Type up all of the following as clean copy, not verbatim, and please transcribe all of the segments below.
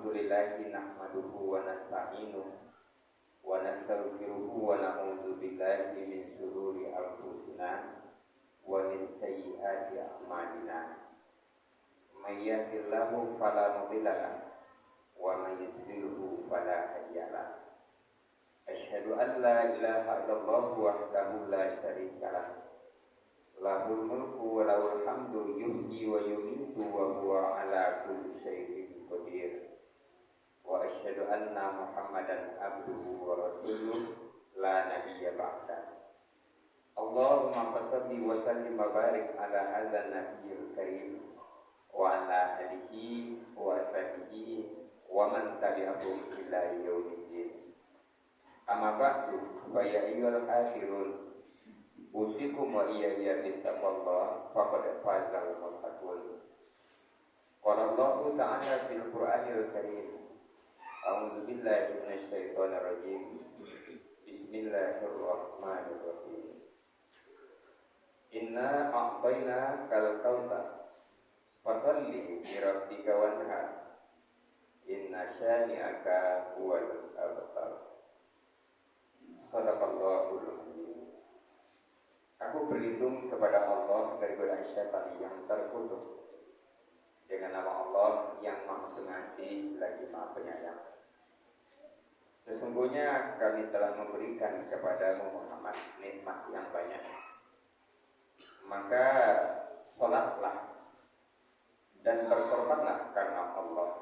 Alhamdulillahi nahmaduhu wa nasta'inuhu wa nastaghfiruhu wa na'udzu billahi min shururi anfusina wa min sayyiati a'malina. May yahdihillahu fala mudilla lahu wa may yudlilhu fala hadiya lahu. Asyhadu an la ilaha illallah wahdahu la syarika lahu. Lahul mulku wa lahul hamdu yuhyi wa yumiitu wa huwa ala kulli syai'in qadir. Wa asyhadu anna Muhammadan abduhu wa rasuluh la nabiyya ba'da. Allahumma shalli wa sallim wa barik ala hadzal nabiyyil karim wa ala alihi wa sahbihi wa man tabi'ahum ila yaumiddin. Amma ba'du, fa ya ayyuhal hafirun usikum wa iyaya bittaqwallah faqad fazal muttaqun. Qala Allahu ta'ala fil Qur'anil Karim. A'udzu billahi minasy syaithanir rajim. Bismillahirrahmanirrahim. Inna a'tayna kal kautsar fasholli li rabbika wanhar. Inna syani'aka huwal abtar. Shadaqallahul azim. Aku berlindung kepada Allah dari godaan syaitan yang terkutuk. Dengan nama Allah yang Maha Pengasih lagi Maha Penyayang. Sesungguhnya kami telah memberikan kepadamu Muhammad nikmat yang banyak. Maka sholatlah dan berkorbanlah karena Allah,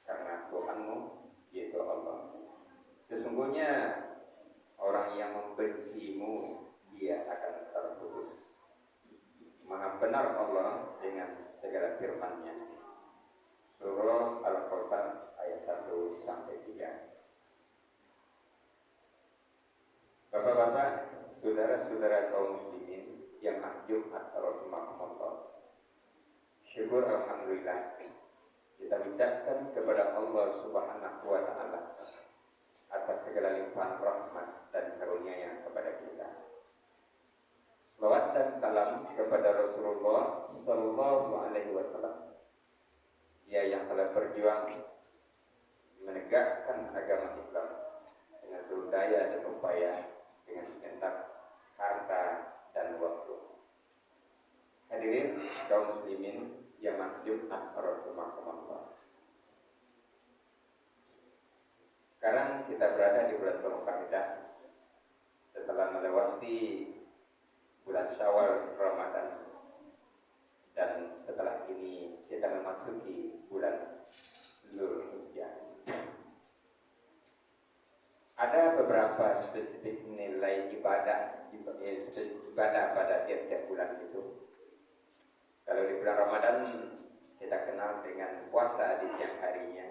karena Tuhanmu yaitu Allah. Sesungguhnya orang yang membencimu dia akan terputus. Maha benar Allah dengan segala firman-Nya. Surah Al-Kautsar ayat 1 sampai 3. Bapak-bapak, saudara-saudara kaum muslimin yang Jumat rahimakumullah. Syukur alhamdulillah kita ucapkan kepada Allah Subhanahu wa taala atas segala limpahan rahmat dan karunia-Nya kepada kita. Salawat dan salam kepada Rasulullah Sallallahu Alaihi Wasallam. Dia yang telah berjuang menegakkan agama Islam dengan seluruh daya dan upaya, dengan segenap harta dan waktu. Hadirin kaum muslimin yang Jumat rahimakumullah. Sekarang kita berada di bulan Dzulqa'dah setelah melewati bulan Syawal Ramadan, dan setelah ini kita memasuki bulan Dzulhijjah. Ada beberapa spesifik nilai ibadah pada tiap-tiap bulan itu. Kalau di bulan Ramadan kita kenal dengan puasa di siang harinya,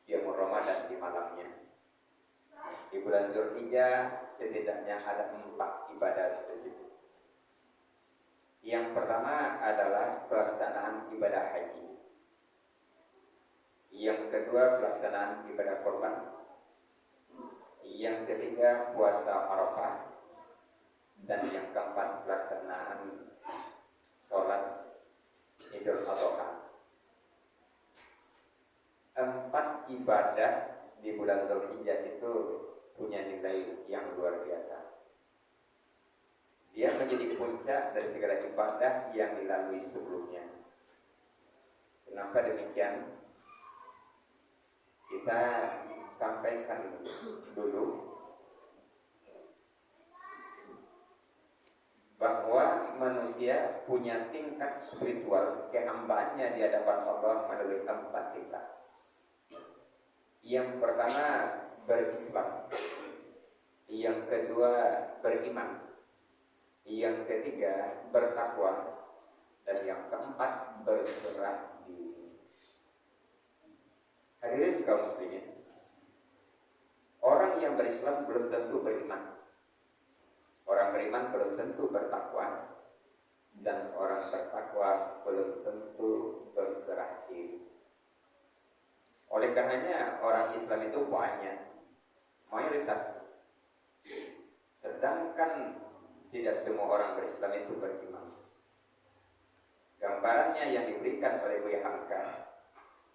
Qiyamul Ramadan di malamnya. Di bulan Dzulhijjah setidaknya ada 4 ibadah spesifik. Yang pertama adalah pelaksanaan ibadah haji. Yang kedua pelaksanaan ibadah kurban. Yang ketiga puasa Arafah. Dan yang keempat pelaksanaan sholat Idul Adha. 4 ibadah di bulan Dzulhijjah itu punya nilai yang luar biasa. Dia menjadi puncak dari segala ibadah yang dilalui sebelumnya. Kenapa demikian? Kita sampaikan dulu bahwa manusia punya tingkat spiritual kehambaannya di hadapan Allah melalui 4 tingkat. Yang pertama berislam, yang kedua beriman, yang ketiga bertakwa, dan yang keempat berserah diri. Hadirin kaum muslimin, orang yang berislam belum tentu beriman. Orang beriman belum tentu bertakwa, dan orang bertakwa belum tentu berserah diri. Oleh karenanya orang Islam itu banyak, mayoritas. Sedangkan tidak semua orang berislam itu beriman. Gambarannya yang diberikan oleh Buya Hamka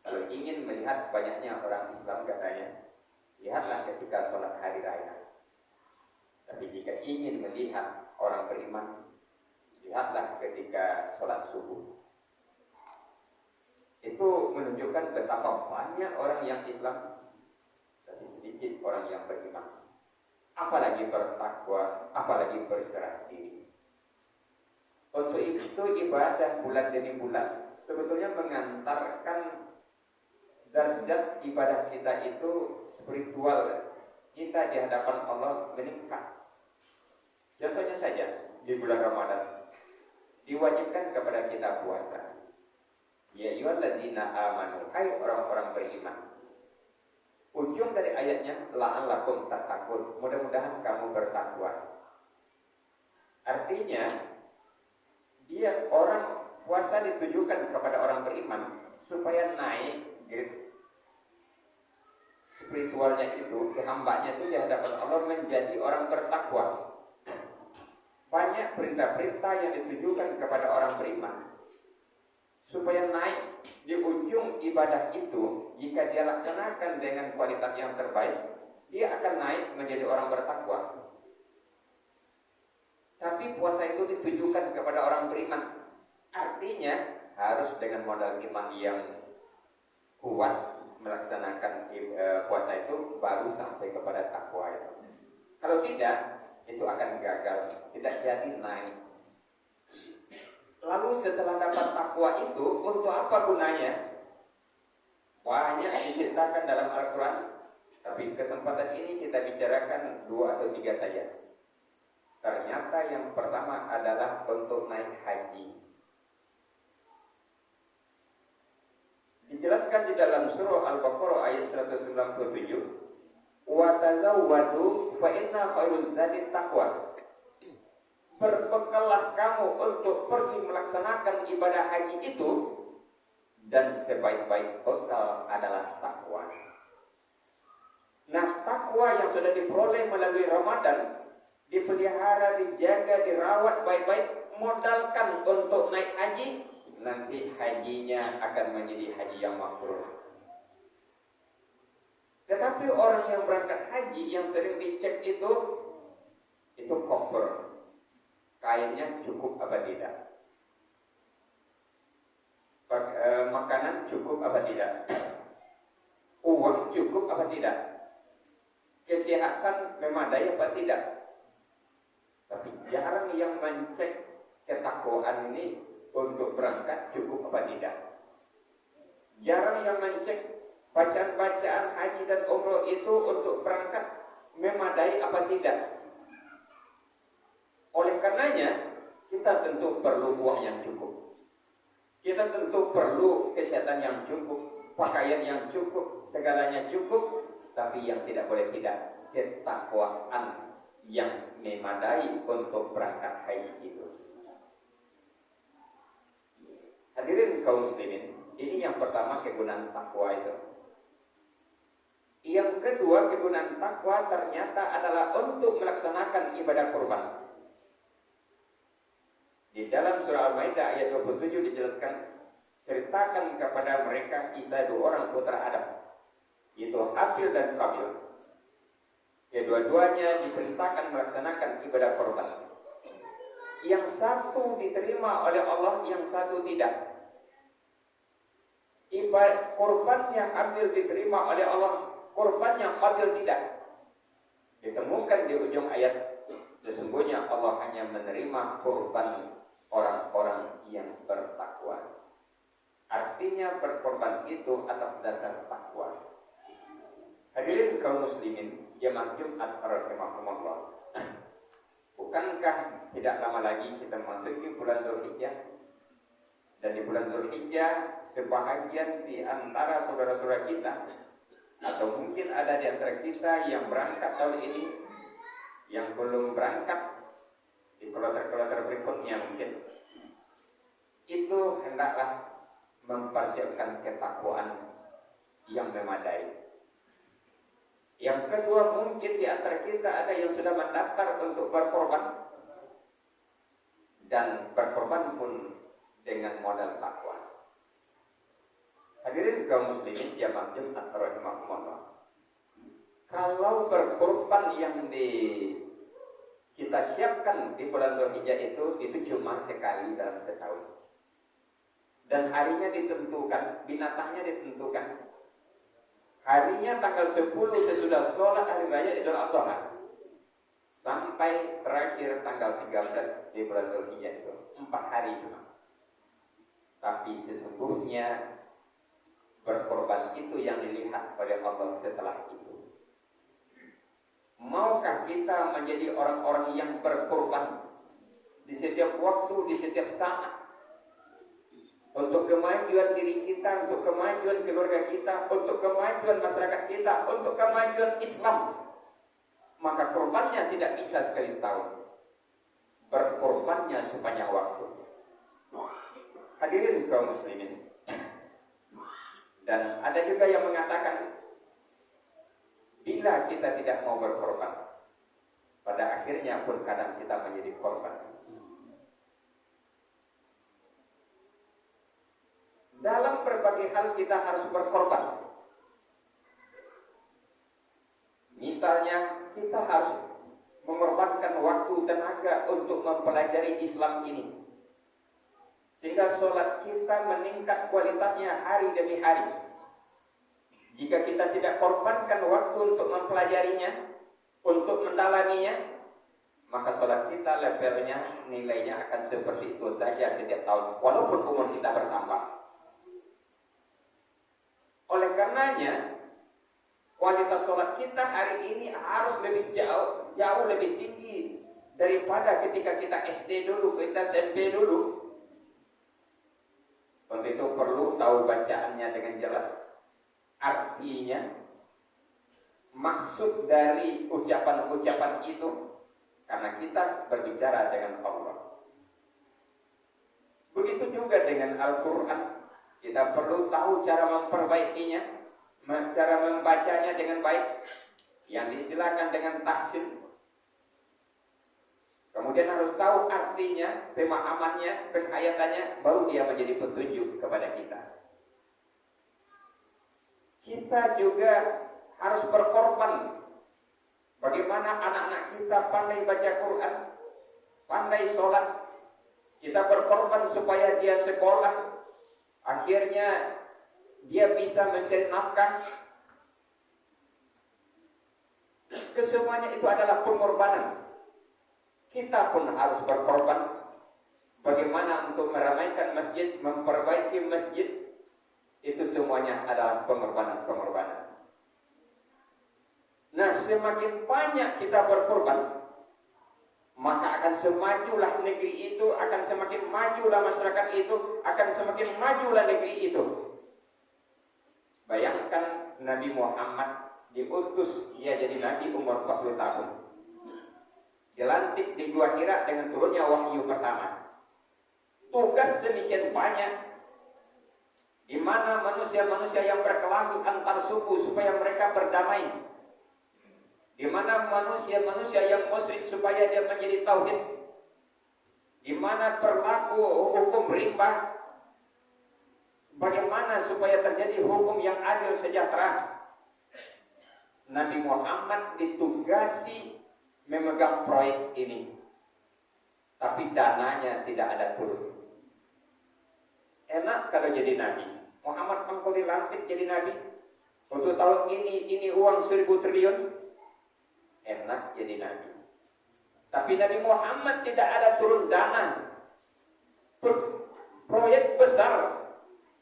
Kalau ingin melihat banyaknya orang Islam katanya, lihatlah ketika sholat hari raya. Tapi jika ingin melihat orang beriman, lihatlah ketika sholat subuh. Itu menunjukkan betapa banyak orang yang Islam, tapi sedikit orang yang beriman. Apalagi bertakwa, apalagi berserah diri. Untuk itu ibadah bulan demi bulan sebetulnya mengantarkan derajat ibadah kita itu spiritual kita di hadapan Allah meningkat. Contohnya saja di bulan Ramadan diwajibkan kepada kita puasa. Ya ayyuhalladzina amanu, hai orang-orang beriman. Ujung dari ayatnya la'allakum tattaqun, mudah-mudahan kamu bertakwa. Artinya dia orang puasa ditujukan kepada orang beriman supaya naik grade spiritualnya itu, hambanya itu di hadapan Allah menjadi orang bertakwa. Banyak perintah-perintah yang ditujukan kepada orang beriman supaya naik di ujung ibadah itu. Jika dia laksanakan dengan kualitas yang terbaik, dia akan naik menjadi orang bertakwa. Tapi puasa itu ditujukan kepada orang beriman, artinya harus dengan modal iman yang kuat melaksanakan puasa itu baru sampai kepada takwa itu. Kalau tidak, itu akan gagal, tidak jadi naik. Lalu setelah dapat takwa itu, untuk apa gunanya? Banyak diceritakan dalam Al-Quran, tapi kesempatan ini kita bicarakan 2 atau 3 saja. Ternyata yang pertama adalah untuk naik haji. Dijelaskan di dalam surah Al-Baqarah ayat 197, wa tazawwadu fa inna khairuz zadi taqwa. Berbekallah kamu untuk pergi melaksanakan ibadah haji itu, dan sebaik-baik bekal adalah takwa. Nah, takwa yang sudah diperoleh melalui Ramadan dipelihara, dijaga, dirawat baik-baik, modalkan untuk naik haji, nanti hajinya akan menjadi haji yang mabrur. Tetapi orang yang berangkat haji yang sering dicek itu koper, kainnya cukup apa tidak, makanan cukup apa tidak, uang cukup apa tidak, kesehatan memadai apa tidak. Tapi jarang yang mencek ketakwaan ini untuk berangkat cukup apa tidak. Jarang yang mencek bacaan-bacaan haji dan umroh itu untuk berangkat memadai apa tidak. Oleh karenanya kita tentu perlu uang yang cukup, kita tentu perlu kesehatan yang cukup, pakaian yang cukup, segalanya cukup. Tapi yang tidak boleh tidak, ketakwaan yang memadai untuk berangkat haji itu. Hadirin kaum muslimin, ini yang pertama kegunaan takwa itu. Yang kedua, kegunaan takwa ternyata adalah untuk melaksanakan ibadah kurban. Di dalam surah Al-Maidah ayat 27 dijelaskan, ceritakan kepada mereka kisah 2 orang putra Adam, yaitu Habil dan Qabil. Kedua-duanya diperintahkan melaksanakan ibadah kurban. Yang satu diterima oleh Allah, yang satu tidak. Ibadah kurban yang Habil diterima oleh Allah, kurban yang Qabil tidak. Ditemukan di ujung ayat, sesungguhnya Allah hanya menerima kurban orang-orang yang bertakwa. Artinya berkorban itu atas dasar takwa. Hadirin kaum muslimin, jemaah Jumat rahimakumullah. Bukankah tidak lama lagi kita memasuki bulan Dzulhijjah? Dan di bulan Dzulhijjah sebahagian di antara saudara-saudara kita, atau mungkin ada di antara kita yang berangkat tahun ini, yang belum berangkat di kloter-kloter berikutnya mungkin, itu hendaklah mempersiapkan ketakwaan yang memadai. Yang kedua, mungkin di antara kita ada yang sudah mendaftar untuk berkorban, dan berkorban pun dengan modal takwa. Hadirin kaum muslimin jamaah Jumat rahimakumullah. Kalau berkorban yang kita siapkan di bulan Dzulhijjah itu cuma sekali dalam setahun. Dan harinya ditentukan, binatangnya ditentukan. Harinya tanggal 10 sesudah sholat hari raya Idul Adha sampai terakhir tanggal 13 di bulan Dzulhijjah itu 4 hari cuma. Tapi sesungguhnya berkorban itu yang dilihat oleh Allah setelah itu. Maukah kita menjadi orang-orang yang berkorban di setiap waktu, di setiap saat, untuk kemajuan diri kita, untuk kemajuan keluarga kita, untuk kemajuan masyarakat kita, untuk kemajuan Islam? Maka korbannya tidak bisa sekali setahun, berkorbannya sepanjang waktu. Hadirin kaum muslimin. Dan ada juga yang mengatakan, bila kita tidak mau berkorban, pada akhirnya pun kadang kita menjadi korban. Dalam berbagai hal kita harus berkorban. Misalnya kita harus mengorbankan waktu tenaga untuk mempelajari Islam ini, sehingga sholat kita meningkat kualitasnya hari demi hari. Jika kita tidak korbankan waktu untuk mempelajarinya, untuk mendalaminya, maka sholat kita levelnya, nilainya akan seperti itu saja setiap tahun, walaupun umur kita bertambah. Oleh karenanya, kualitas sholat kita hari ini harus lebih jauh lebih tinggi daripada ketika kita SD dulu, kita SMP dulu. Untuk itu perlu tahu bacaannya dengan jelas, artinya, maksud dari ucapan-ucapan itu, karena kita berbicara dengan Allah. Begitu juga dengan Al-Quran, kita perlu tahu cara memperbaikinya, cara membacanya dengan baik, yang diistilahkan dengan tahsin. Kemudian harus tahu artinya, pemahamannya, penghayatannya, baru dia menjadi petunjuk kepada kita. Kita juga harus berkorban. Bagaimana anak-anak kita pandai baca Quran, pandai sholat. Kita berkorban supaya dia sekolah, akhirnya dia bisa mencari nafkah. Kesemuanya itu adalah pengorbanan. Kita pun harus berkorban. Bagaimana untuk meramaikan masjid, memperbaiki masjid, itu semuanya adalah pengorbanan-pengorbanan. Nah, semakin banyak kita berkorban, maka akan semajulah negeri itu, akan semakin majulah masyarakat itu, akan semakin majulah negeri itu. Bayangkan Nabi Muhammad diutus, dia jadi Nabi umur 40 tahun. Dilantik di Gua Hira dengan turunnya wahyu pertama. Tugas demikian banyak, di mana manusia-manusia yang berkelahi antar suku supaya mereka berdamai, di mana manusia-manusia yang musyrik supaya dia menjadi tauhid, di mana berlaku hukum riba, bagaimana supaya terjadi hukum yang adil sejahtera. Nabi Muhammad ditugasi memegang proyek ini, tapi dananya tidak ada turun. Enak kalau jadi Nabi. Muhammad engkau dilantik jadi Nabi, untuk tahun ini uang 1.000 triliun. Enak jadi Nabi. Tapi Nabi Muhammad tidak ada turun dana. Proyek besar,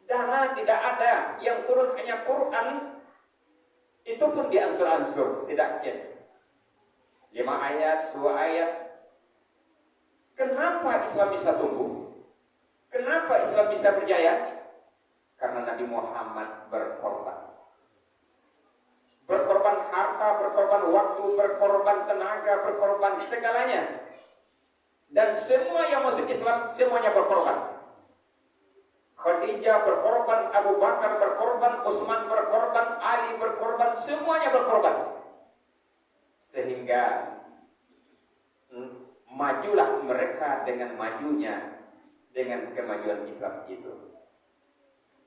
dana tidak ada. Yang turun hanya Quran. Itu pun diansur-ansur, tidak cash. 5 ayat, 2 ayat. Kenapa Islam bisa tumbuh? Kenapa Islam bisa berjaya? Karena Nabi Muhammad berkorban. Berkorban harta, berkorban waktu, berkorban tenaga, berkorban segalanya. Dan semua yang masuk Islam, semuanya berkorban. Khadijah berkorban, Abu Bakar berkorban, Utsman berkorban, Ali berkorban, semuanya berkorban. Sehingga majulah mereka dengan majunya, dengan kemajuan Islam itu.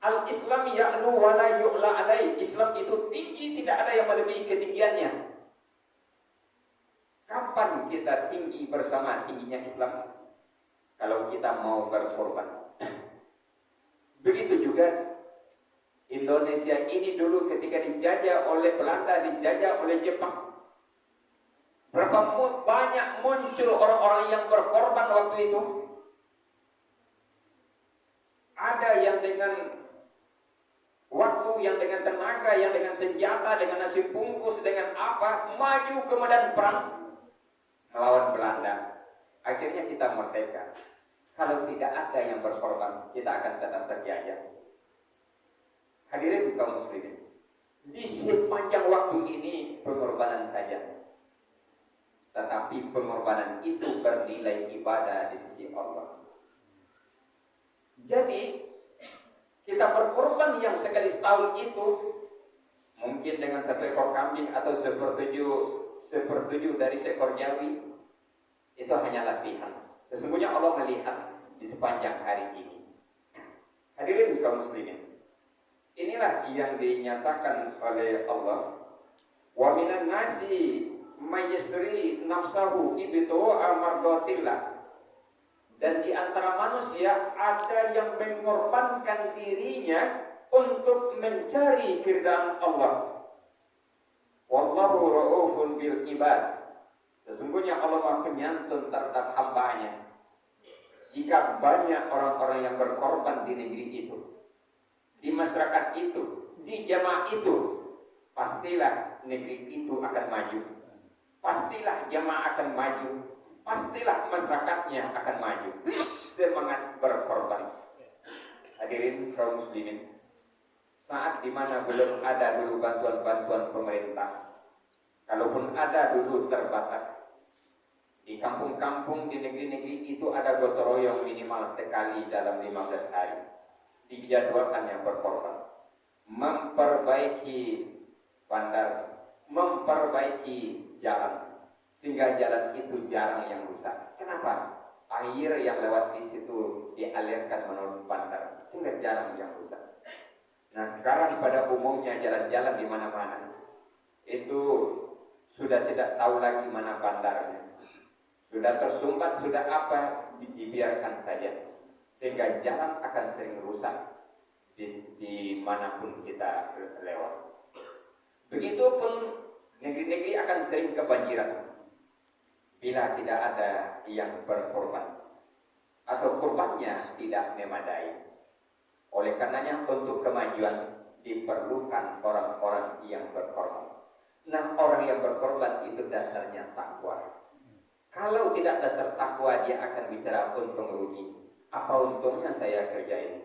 Al-Islam ya'lu wa la yu'la alai. Islam itu tinggi, tidak ada yang melebihi ketinggiannya. Kapan kita tinggi bersama tingginya Islam? Kalau kita mau berkorban. Begitu juga Indonesia ini dulu ketika dijajah oleh Belanda, dijajah oleh Jepang. Berapa banyak muncul orang-orang yang berkorban waktu itu. Ada yang dengan waktu, yang dengan tenaga, yang dengan senjata, dengan nasi bungkus, dengan apa, maju ke medan perang melawan Belanda. Akhirnya kita merdeka. Kalau tidak ada yang berkorban, kita akan tetap terjajah. Hadirin kaum muslimin, di sepanjang waktu ini pengorbanan saja, tetapi pengorbanan itu bernilai ibadah di sisi Allah. Jadi kita berkorban yang sekali setahun itu mungkin dengan 1 ekor kambing atau sepertujuh dari seekor jawi, itu hanya latihan. Sesungguhnya Allah melihat di sepanjang hari ini. Hadirin kaum muslimin, inilah yang dinyatakan oleh Allah. Wa minan nasi mayyasri nafsahu ibti'a mardatillah. Dan di antara manusia ada yang mengorbankan dirinya untuk mencari keridhaan Allah. Wallahu ra'ufun bil ibad. Sesungguhnya Allah Maha penyantun terhadap hambanya. Jika banyak orang-orang yang berkorban di negeri itu, di masyarakat itu, di jamaah itu, pastilah negeri itu akan maju. Pastilah jamaah akan maju. Pastilah masyarakatnya akan maju. Semangat berkorban. Hadirin kaum muslimin, saat dimana belum ada dulu bantuan-bantuan pemerintah, kalaupun ada dulu terbatas. Di kampung-kampung, di negeri-negeri itu ada gotong royong minimal sekali dalam 15 hari. Dijadwalkan yang berkorban. Memperbaiki bandar, memperbaiki jalan, sehingga jalan itu jarang yang rusak. Kenapa? Air yang lewat di situ dialirkan menuju bandar, sehingga jarang yang rusak. Nah sekarang pada umumnya jalan-jalan di mana-mana itu sudah tidak tahu lagi mana bandarnya. Sudah tersumbat, sudah apa, dibiarkan saja. Sehingga jalan akan sering rusak di manapun kita lewat. Begitupun negeri-negeri akan sering kebanjiran bila tidak ada yang berkorban atau korbannya tidak memadai. Oleh karenanya untuk kemajuan diperlukan orang-orang yang berkorban. Nah, orang yang berkorban itu dasarnya takwa. Kalau tidak dasar takwa, dia akan bicara untung rugi. Apa untungnya saya kerja ini?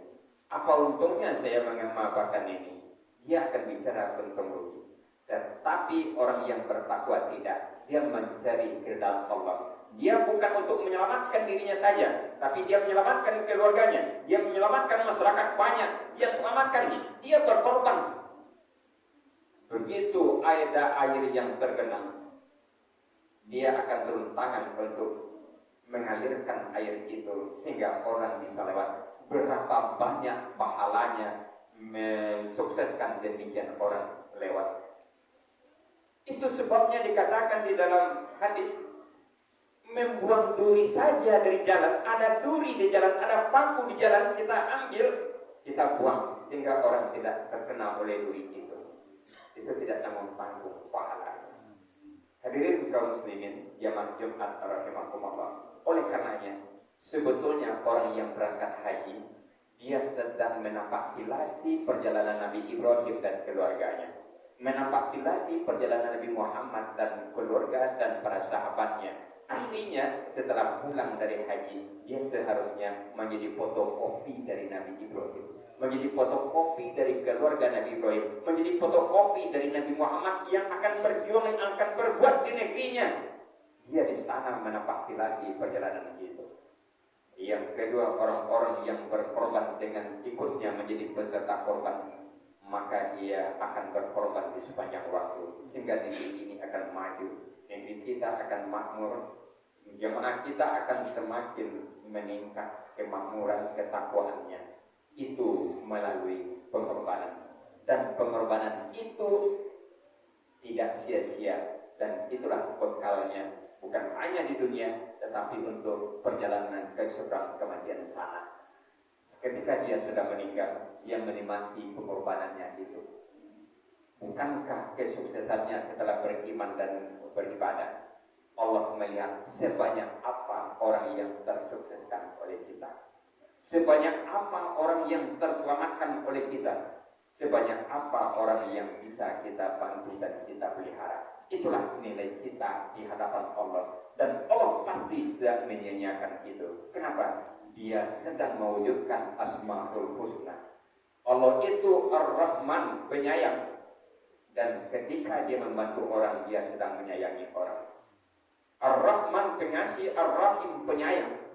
Apa untungnya saya mengamalkan ini? Dia akan bicara untung rugi. Tetapi orang yang bertakwa tidak. Dia mencari keridhaan Allah. Dia bukan untuk menyelamatkan dirinya saja, tapi dia menyelamatkan keluarganya. Dia menyelamatkan masyarakat banyak. Dia selamatkan. Dia berkorban. Begitu ada air yang tergenang, dia akan turun tangan untuk mengalirkan air itu sehingga orang bisa lewat. Berapa banyak pahalanya mensukseskan demikian orang lewat. Itu sebabnya dikatakan di dalam hadis, membuang duri saja dari jalan. Ada duri di jalan, ada paku di jalan, kita ambil, kita buang sehingga orang tidak terkena oleh duri itu. Itu tidak tanggung-tanggung pahalanya. Hadirin kaum muslimin, jamaah Jumat rahimakumullah. Oleh karenanya, sebetulnya orang yang berangkat haji, dia sedang menapaktilasi perjalanan Nabi Ibrahim dan keluarganya, menapaktilasi perjalanan Nabi Muhammad dan keluarga dan para sahabatnya. Artinya setelah pulang dari haji, dia seharusnya menjadi fotokopi dari Nabi Ibrahim, menjadi fotokopi dari keluarga Nabi Ibrahim, menjadi fotokopi dari Nabi Muhammad yang akan berjuang, yang akan berbuat di negerinya. Dia di sana menapaktilasi perjalanan itu. Yang kedua, orang-orang yang berkorban dengan ikutnya menjadi peserta korban, maka dia akan berkorban di sepanjang waktu sehingga negeri ini akan maju, negeri kita akan makmur, jemaah kita akan semakin meningkat kemakmuran ketakwaannya. itu melalui pengorbanan, dan pengorbanan itu tidak sia-sia, dan itulah bekalnya bukan hanya di dunia tetapi untuk perjalanan ke seberang kematian sana. Ketika dia sudah meninggal, dia menikmati pengorbanannya itu. Bukankah kesuksesannya setelah beriman dan beribadah? Allah melihat sebanyak apa orang yang tersukseskan oleh kita, sebanyak apa orang yang terselamatkan oleh kita, sebanyak apa orang yang bisa kita bantu dan kita pelihara. Itulah nilai kita di hadapan Allah, dan Allah pasti tidak menyia-nyiakan itu. Kenapa? Dia sedang mewujudkan Asmaul Husna. Allah itu Ar-Rahman, penyayang, dan ketika dia membantu orang, dia sedang menyayangi orang. Ar-Rahman pengasih, Ar-Rahim penyayang.